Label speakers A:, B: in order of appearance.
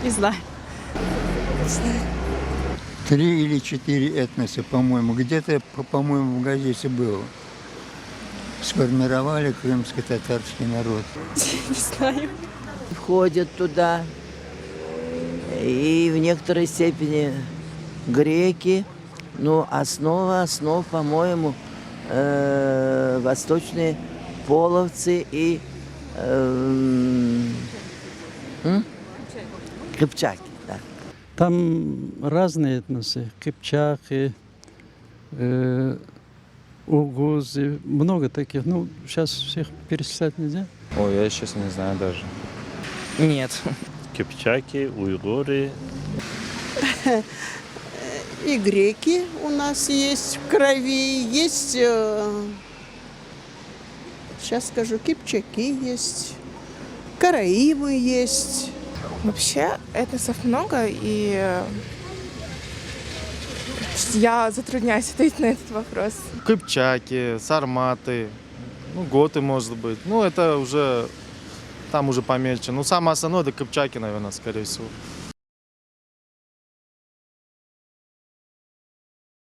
A: Не знаю.
B: 3 или 4 этноса, по-моему. Где-то, по-моему, в газете было. Сформировали крымско-татарский народ.
A: Не знаю.
C: Входят туда и в некоторой степени греки. Но основ, по-моему, восточные половцы и кыпчаки. Да.
D: Там разные этносы. Кыпчаки, угузы, много таких. Ну, сейчас всех перечислять нельзя.
E: Ой, я честно не знаю даже.
F: Нет.
G: Кипчаки, уйгуры.
H: И греки у нас есть в крови, есть, сейчас скажу, кипчаки есть, караимы есть.
I: Вообще этносов много, и я затрудняюсь ответить на этот вопрос.
E: Кыпчаки, сарматы, готы, может быть. Это уже, там уже помельче. Самое основное это кыпчаки, наверное, скорее всего.